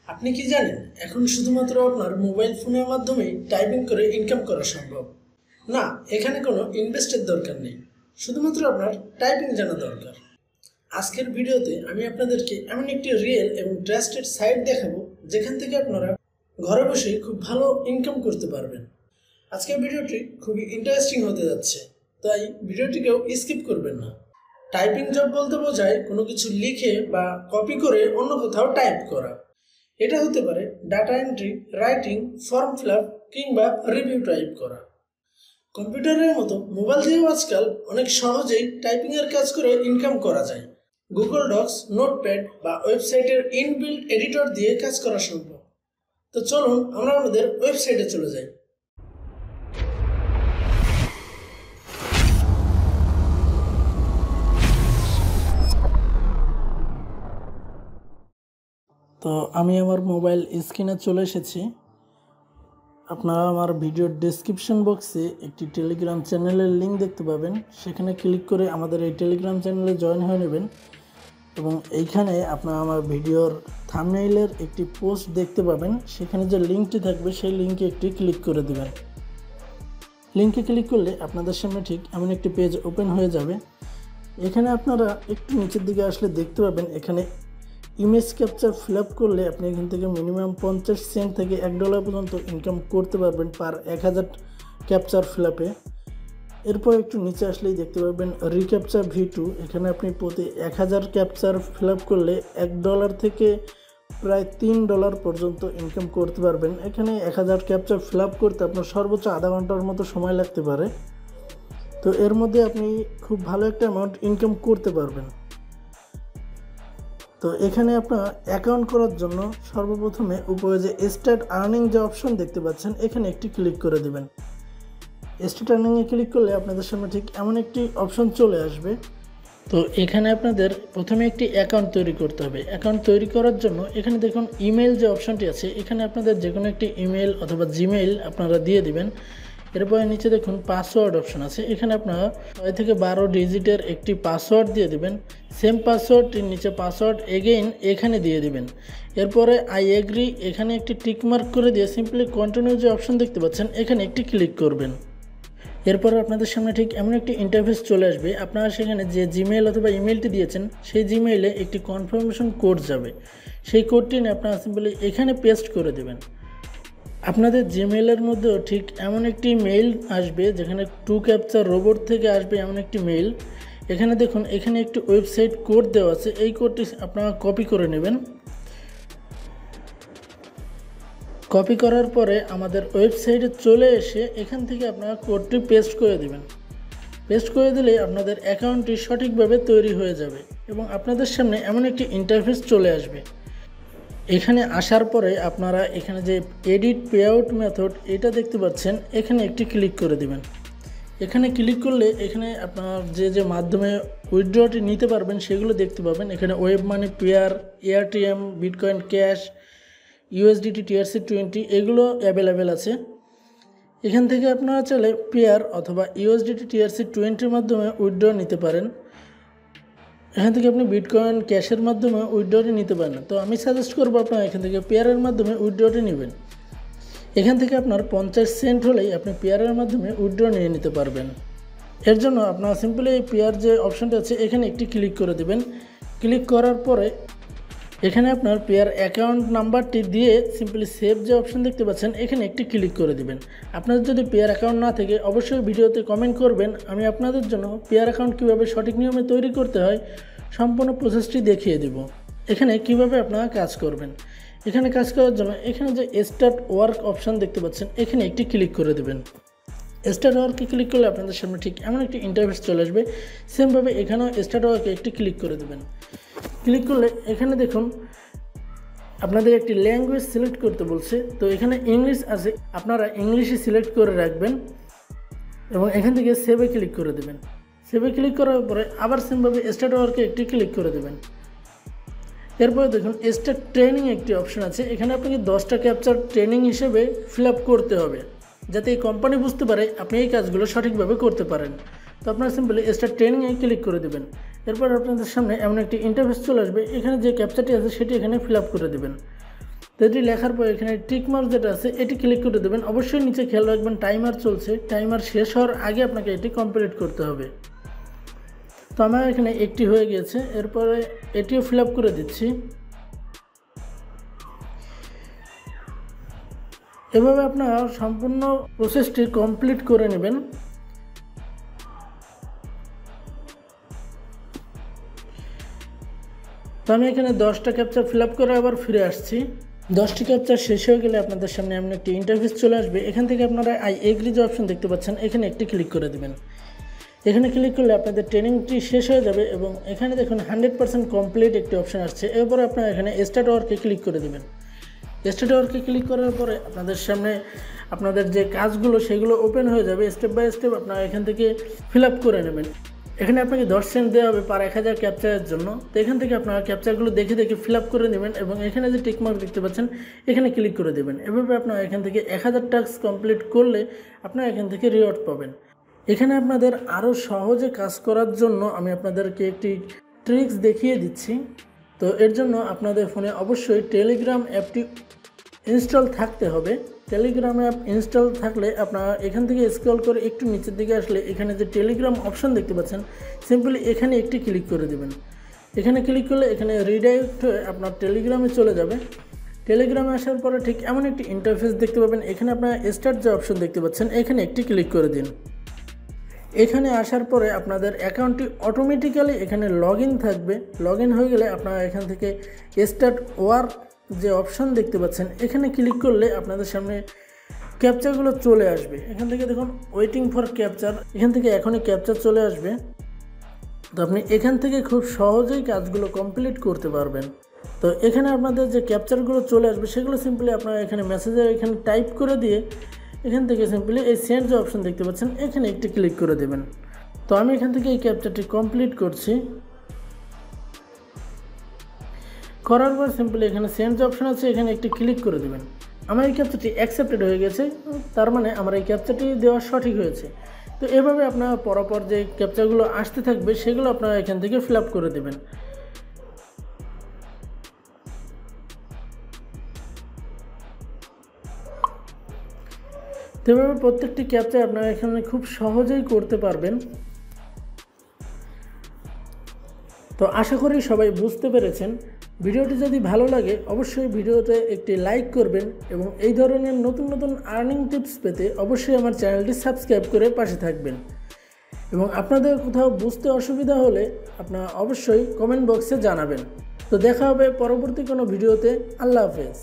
আপনি কি জানেন এখন শুধুমাত্র আপনার মোবাইল ফোনের মাধ্যমেই টাইপিং করে ইনকাম করা সম্ভব? না, এখানে কোনো ইনভেস্টের দরকার নেই, শুধুমাত্র আপনার টাইপিং জানা দরকার। আজকের ভিডিওতে আমি আপনাদেরকে এমন একটি রিয়েল এবং ট্রাস্টেড সাইট দেখাবো যেখান থেকে আপনারা ঘরে বসেই খুব ভালো ইনকাম করতে পারবেন। আজকের ভিডিওটি খুবই ইন্টারেস্টিং হতে যাচ্ছে, তাই ভিডিওটিকেও স্কিপ করবেন না। টাইপিং জব বলতে বোঝায় কোনো কিছু লিখে বা কপি করে অন্য কোথাও টাইপ করা। এটা হতে পারে data entry, writing, form fill up কিংবা রিভিউ টাইপ করা। কম্পিউটারের মতো মোবাইল দিয়েও আজকাল অনেক সহজেই টাইপিংয়ের কাজ করে ইনকাম করা যায়। গুগল ডক্স, নোটপ্যাড বা ওয়েবসাইটের ইনবিল্ট এডিটর দিয়ে কাজ করা সম্ভব। তো চলুন আমরা আমাদের ওয়েবসাইটে চলে যাই। তো আমি আমার মোবাইল স্ক্রিনে চলে এসেছি। আপনারা আমার ভিডিওর ডেসক্রিপশন বক্সে একটি টেলিগ্রাম চ্যানেলের লিঙ্ক দেখতে পাবেন, সেখানে ক্লিক করে আমাদের এই টেলিগ্রাম চ্যানেলে জয়েন হয়ে নেবেন এবং এইখানে আপনারা আমার ভিডিওর থাম্বনেইলের একটি পোস্ট দেখতে পাবেন, সেখানে যে লিঙ্কটি থাকবে সেই লিঙ্কে একটি ক্লিক করে দেবেন। লিঙ্কে ক্লিক করলে আপনাদের সামনে ঠিক এমন একটি পেজ ওপেন হয়ে যাবে। এখানে আপনারা একটু নিচের দিকে আসলে দেখতে পাবেন এখানে ইমেজ ক্যাপচার ফিল আপ করলে আপনি এখান থেকে মিনিমাম 50 সেন্ট থেকে $1 পর্যন্ত ইনকাম করতে পারবেন পার 1000 ক্যাপচার ফিল আপে। এরপর একটু নিচে আসলেই দেখতে পাবেন রিক্যাপচার V2। এখানে আপনি প্রতি 1000 ক্যাপচার ফিল আপ করলে $1 থেকে প্রায় $3 পর্যন্ত ইনকাম করতে পারবেন। এখানে 1000 ক্যাপচার ফিল আপ করতে আপনার সর্বোচ্চ আধা ঘন্টার মতো সময় লাগতে পারে। তো এর মধ্যে আপনি খুব ভালো একটা অ্যামাউন্ট ইনকাম করতে পারবেন। তো এখানে আপনার অ্যাকাউন্ট করার জন্য সর্বপ্রথমে উপরে যে স্টার্ট আর্নিং যে অপশন দেখতে পাচ্ছেন, এখানে একটি ক্লিক করে দেবেন। স্টার্ট আর্নিংয়ে ক্লিক করলে আপনাদের সামনে ঠিক এমন একটি অপশন চলে আসবে। তো এখানে আপনাদের প্রথমে একটি অ্যাকাউন্ট তৈরি করতে হবে। অ্যাকাউন্ট তৈরি করার জন্য এখানে দেখুন ইমেল যে অপশনটি আছে, এখানে আপনাদের যে কোনো একটি ইমেল অথবা জিমেইল আপনারা দিয়ে দিবেন। এরপরে নিচে দেখুন পাসওয়ার্ড অপশন আছে, এখানে আপনারা 6 থেকে 12 ডিজিটের একটি পাসওয়ার্ড দিয়ে দিবেন। সেম পাসওয়ার্ডটির নিচে পাসওয়ার্ড এগেইন এখানে দিয়ে দিবেন। এরপরে আই এগ্রি এখানে একটি টিকমার্ক করে দিয়ে সিম্পলি কন্টিনিউ যে অপশন দেখতে পাচ্ছেন এখানে একটি ক্লিক করবেন। এরপর আপনাদের সামনে ঠিক এমন একটি ইন্টারফেস চলে আসবে। আপনারা সেখানে যে জিমেইল অথবা ইমেলটি দিয়েছেন সেই জিমেইলে একটি কনফার্মেশন কোড যাবে, সেই কোডটি নিয়ে আপনারা সিম্পলি এখানে পেস্ট করে দেবেন। আপনাদের জিমেইলের মধ্যেও ঠিক এমন একটি মেইল আসবে যেখানে টু ক্যাপচার রোবট থেকে আসবে এমন একটি মেইল। এখানে দেখুন এখানে একটি ওয়েবসাইট কোড দেওয়া আছে, এই কোডটি আপনারা কপি করে নেবেন। কপি করার পরে আমাদের ওয়েবসাইটে চলে এসে এখান থেকে আপনারা কোডটি পেস্ট করে দেবেন। পেস্ট করে দিলে আপনাদের অ্যাকাউন্টটি সঠিকভাবে তৈরি হয়ে যাবে এবং আপনাদের সামনে এমন একটি ইন্টারফেস চলে আসবে। এখানে আসার পরে আপনারা এখানে যে এডিট পে আউট মেথড এটা দেখতে পাচ্ছেন, এখানে একটি ক্লিক করে দেবেন। এখানে ক্লিক করলে এখানে আপনার যে মাধ্যমে উইথড্রটি নিতে পারবেন সেগুলো দেখতে পাবেন। এখানে web money, pair, ARTM, bitcoin cash, USDT TRC20 এগুলো অ্যাভেলেবেল আছে। এখান থেকে আপনারা চাইলে পেয়ার অথবা USDT TRC20 মাধ্যমে উইথড্র নিতে পারেন। এখান থেকে আপনি বিটকয়েন ক্যাশের মাধ্যমে উইথড্রটি নিতে পারেন। তো আমি সাজেস্ট করবো আপনারা এখান থেকে পেয়ারের মাধ্যমে উইথড্রটি নেবেন। এখান থেকে আপনার 50 সেন্ট হলেই আপনি পেয়ারের মাধ্যমে উইথড্র নিয়ে নিতে পারবেন। এর জন্য আপনারা সিম্পলি এই পেয়ার যে অপশনটা আছে এখানে একটি ক্লিক করে দেবেন। ক্লিক করার পরে এখানে আপনার পেয়ার অ্যাকাউন্ট নাম্বারটি দিয়ে সিম্পলি সেভ যে অপশন দেখতে পাচ্ছেন এখানে একটি ক্লিক করে দেবেন। আপনাদের যদি পেয়ার অ্যাকাউন্ট না থাকে অবশ্যই ভিডিওতে কমেন্ট করবেন, আমি আপনাদের জন্য পেয়ার অ্যাকাউন্ট কীভাবে সঠিক নিয়মে তৈরি করতে হয় সম্পূর্ণ প্রসেসটি দেখিয়ে দেব। এখানে কিভাবে আপনারা কাজ করবেন। এখানে কাজ করার জন্য এখানে যে স্টার্ট ওয়ার্ক অপশন দেখতে পাচ্ছেন এখানে একটি ক্লিক করে দেবেন। স্টার্ট ওয়ার্কে ক্লিক করলে আপনাদের সামনে ঠিক এমন একটি ইন্টারফেস চলে আসবে। সেমভাবে এখানেও স্টার্ট ওয়ার্কে একটি ক্লিক করে দেবেন। ক্লিক করলে এখানে দেখুন আপনাদের একটি ল্যাঙ্গুয়েজ সিলেক্ট করতে বলছে। তো এখানে ইংলিশ আছে, আপনারা ইংলিশে সিলেক্ট করে রাখবেন এবং এখান থেকে সেভে ক্লিক করে দেবেন। সেভে ক্লিক করার পরে আবার সেমভাবে স্টার্ট ওয়ার্কে একটি ক্লিক করে দেবেন। এরপরে দেখুন স্টার্ট ট্রেনিং একটি অপশন আছে, এখানে আপনাকে 10টা ক্যাপচার ট্রেনিং হিসেবে ফিল আপ করতে হবে যাতে এই কোম্পানি বুঝতে পারে আপনি এই কাজগুলো সঠিকভাবে করতে পারেন। তো আপনারা সিম্পলি স্টার্ট ট্রেনিংয়ে ক্লিক করে দেবেন। এরপর আপনাদের সামনে এমন একটি ইন্টারফেস চলে আসবে, এখানে যে ক্যাপচারটি আছে সেটি এখানে ফিল আপ করে দেবেন। তো এটি লেখার পর এখানে টিক মার্ক যেটা আছে এটি ক্লিক করে দেবেন। অবশ্যই নিচে খেয়াল রাখবেন টাইমার চলছে, টাইমার শেষ হওয়ার আগে আপনাকে এটি কমপ্লিট করতে হবে। তো আমার এখানে একটি হয়ে গিয়েছে, এরপরে এটিও ফিল আপ করে দিচ্ছি। এভাবে আপনারা সম্পূর্ণ প্রসেসটি কমপ্লিট করে নেবেন। তো আমি এখানে 10টা ক্যাপচা ফিল আপ করে আবার ফিরে আসছি। 10টি ক্যাপচা শেষ হয়ে গেলে আপনাদের সামনে এমন একটি ইন্টারফেস চলে আসবে। এখান থেকে আপনারা আই এগ্রি যে অপশন দেখতে পাচ্ছেন এখানে একটি ক্লিক করে দেবেন। এখানে ক্লিক করলে আপনাদের ট্রেনিংটি শেষ হয়ে যাবে এবং এখানে দেখুন 100% কমপ্লিট একটি অপশন আসছে। এরপর আপনারা এখানে স্টার্ট ওয়ার্কে ক্লিক করে দেবেন। স্টার্ট ওয়ার্কে ক্লিক করার পরে আপনাদের সামনে আপনাদের যে কাজগুলো সেগুলো ওপেন হয়ে যাবে। স্টেপ বাই স্টেপ আপনারা এখান থেকে ফিল আপ করে নেবেন। এখানে আপনাকে 10 সেন্ট দেওয়া হবে পার 1000 ক্যাপচারের জন্য। তো এখান থেকে আপনারা ক্যাপচারগুলো দেখে দেখে ফিল আপ করে নেবেন এবং এখানে যে টিক মার্ক দেখতে পাচ্ছেন এখানে ক্লিক করে দেবেন। এভাবে আপনারা এখান থেকে 1000 টাস্ক কমপ্লিট করলে আপনারা এখান থেকে রিওয়ার্ড পাবেন। এখানে আপনাদের আরও সহজে কাজ করার জন্য আমি আপনাদেরকে একটি ট্রিক্স দেখিয়ে দিচ্ছি। তো এর জন্য আপনাদের ফোনে অবশ্যই টেলিগ্রাম অ্যাপটি ইনস্টল থাকতে হবে। টেলিগ্রাম অ্যাপ ইনস্টল থাকলে আপনারা এখান থেকে স্ক্রল করে একটু নিচের দিকে আসলে এখানে যে টেলিগ্রাম অপশন দেখতে পাচ্ছেন সিম্পলি এখানে একটি ক্লিক করে দেবেন। এখানে ক্লিক করলে এখানে রিডাইরেক্ট হয়ে আপনার টেলিগ্রামে চলে যাবে। টেলিগ্রামে আসার পরে ঠিক এমন একটি ইন্টারফেস দেখতে পাবেন। এখানে আপনারা স্টার্ট যে অপশন দেখতে পাচ্ছেন এখানে একটি ক্লিক করে দিন। এখানে আসার পরে আপনাদের অ্যাকাউন্টটি অটোমেটিক্যালি এখানে লগ ইন থাকবে। লগ ইন হয়ে গেলে আপনারা এখান থেকে স্টার্ট ওয়ার্ক যে অপশন দেখতে পাচ্ছেন এখানে ক্লিক করলে আপনাদের সামনে ক্যাপচারগুলো চলে আসবে। এখান থেকে দেখুন ওয়েটিং ফর ক্যাপচার, এখান থেকে এখনই ক্যাপচার চলে আসবে। তো আপনি এখান থেকে খুব সহজেই কাজগুলো কমপ্লিট করতে পারবেন। তো এখানে আপনাদের যে ক্যাপচারগুলো চলে আসবে সেগুলো সিম্পলি আপনারা এখানে মেসেজে এখানে টাইপ করে দিয়ে এখান থেকে সিম্পলি এই সেন্ড যে অপশন দেখতে পাচ্ছেন এখানে একটি ক্লিক করে দেবেন। তো আমি এখান থেকে এই ক্যাপচারটি কমপ্লিট করছি। করার পর সিম্পলি এখানে সেন্ড যে অপশন আছে এখানে একটি ক্লিক করে দেবেন। আমার এই ক্যাপচারটি অ্যাকসেপ্টেড হয়ে গেছে, তার মানে আমার এই ক্যাপচারটি দেওয়া সঠিক হয়েছে। তো এভাবে আপনারা পরপর যে ক্যাপচারগুলো আসতে থাকবে সেগুলো আপনারা এখান থেকে ফিল আপ করে দেবেন। তো এভাবে প্রত্যেকটি ক্যাপচার আপনারা এখানে খুব সহজেই করতে পারবেন। তো আশা করি সবাই বুঝতে পেরেছেন। ভিডিওটি যদি ভালো লাগে অবশ্যই ভিডিওতে একটি লাইক করবেন এবং এই ধরনের নতুন নতুন আর্নিং টিপস পেতে অবশ্যই আমার চ্যানেলটি সাবস্ক্রাইব করে পাশে থাকবেন এবং আপনাদের কোথাও বুঝতে অসুবিধা হলে আপনারা অবশ্যই কমেন্ট বক্সে জানাবেন। তো দেখা হবে পরবর্তী কোনো ভিডিওতে। আল্লাহ হাফেজ।